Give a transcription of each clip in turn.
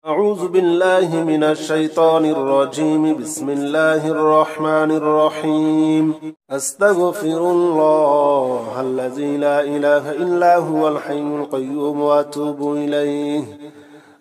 أعوذ بالله من الشيطان الرجيم. بسم الله الرحمن الرحيم. أستغفر الله الذي لا إله إلا هو الحي القيوم وأتوب إليه.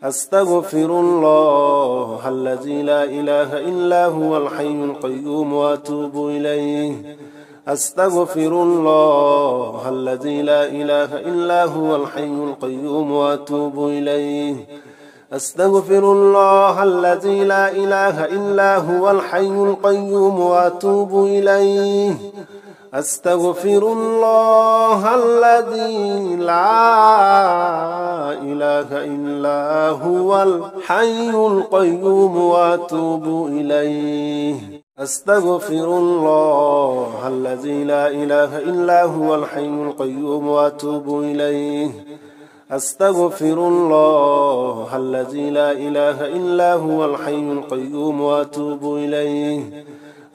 أستغفر الله الذي لا إله إلا هو الحي القيوم وأتوب إليه. أستغفر الله الذي لا إله إلا هو الحي القيوم وأتوب إليه. أستغفر الله الذي لا إله إلا هو الحي القيوم وأتوب إليه. أستغفر الله الذي لا إله إلا هو الحي القيوم وأتوب إليه. أستغفر الله الذي لا إله إلا هو الحي القيوم وأتوب إليه. أستغفر الله الذي لا إله إلا هو الحي القيوم وأتوب إليه.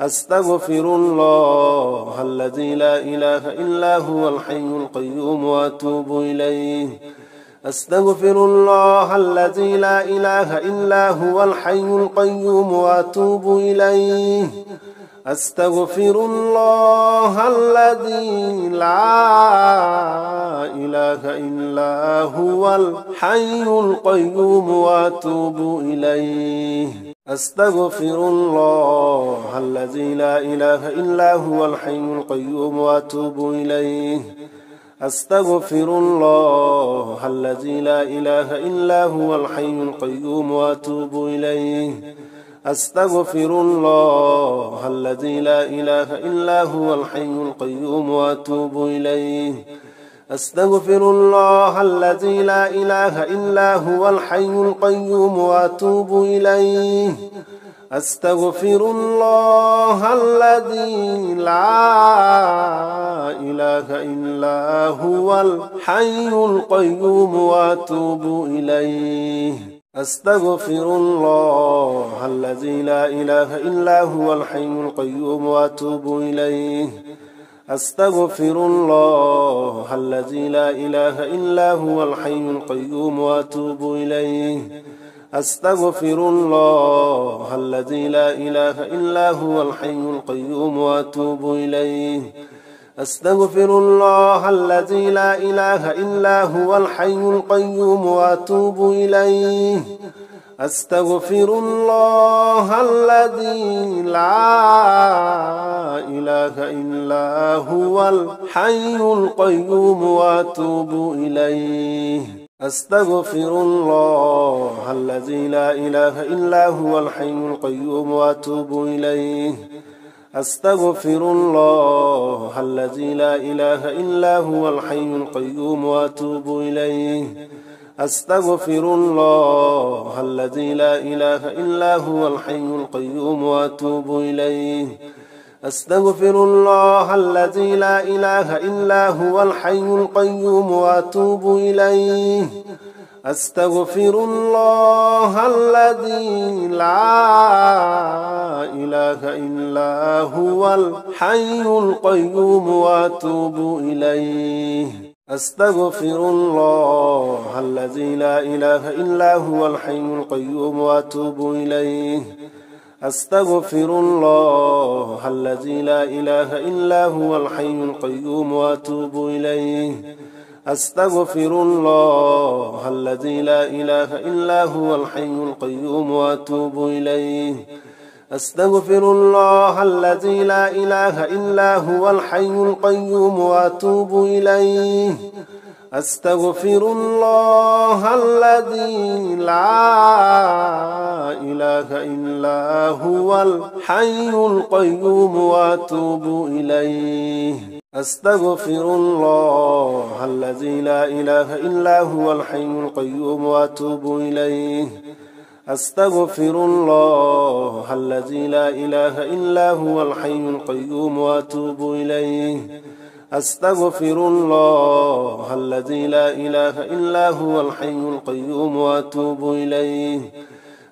أستغفر الله الذي لا إله إلا هو الحي القيوم وأتوب إليه. أستغفر الله الذي لا إله إلا هو الحي القيوم وأتوب إليه. أستغفر الله الذي لا إله إلا هو الحي القيوم وأتوب إليه. أستغفر الله الذي لا إله إلا هو الحي القيوم وأتوب إليه. أستغفر الله الذي لا إله إلا هو الحي القيوم وأتوب إليه. أستغفر الله الذي لا إله إلا هو الحي القيوم وأتوب إليه. أستغفر الله الذي لا إله إلا هو الحي القيوم وأتوب إليه. أستغفر الله الذي لا إله إلا هو الحي القيوم وأتوب إليه. أستغفر الله الذي لا إله إلا هو الحي القيوم وأتوب إليه. أستغفر الله الذي لا إله إلا هو الحي القيوم وأتوب إليه. أستغفر الله الذي لا إله إلا هو الحي القيوم وأتوب إليه. أستغفر الله الذي لا إله إلا هو الحي القيوم وأتوب إليه. أستغفر الله الذي لا إله إلا هو الحي القيوم وأتوب إليه. أستغفر الله الذي لا إله إلا هو الحي القيوم وأتوب إليه. أستغفر الله الذي لا إله إلا هو الحي القيوم وأتوب إليه. أستغفر الله الذي لا إله إلا هو الحي القيوم وأتوب إليه. أستغفر الله الذي لا إله إلا هو الحي القيوم وأتوب إليه. أستغفر الله الذي لا إله إلا هو الحي القيوم وأتوب إليه. أستغفر الله الذي لا إله إلا هو الحي القيوم وأتوب إليه. أستغفر الله الذي لا إله إلا هو الحي القيوم وأتوب إليه. أستغفر الله الذي لا إله إلا هو الحي القيوم وأتوب إليه. أستغفر الله الذي لا إله إلا هو الحي القيوم وأتوب إليه. أستغفر الله الذي لا إله إلا هو الحي القيوم وأتوب إليه. أستغفر الله الذي لا إله إلا هو الحي القيوم وأتوب إليه. أستغفر الله الذي لا إله إلا هو الحي القيوم وأتوب إليه. أستغفر الله الذي لا إله إلا هو الحي القيوم وأتوب إليه.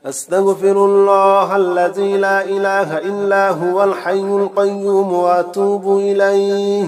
أستغفر الله الذي لا إله إلا هو الحي القيوم وأتوب إليه.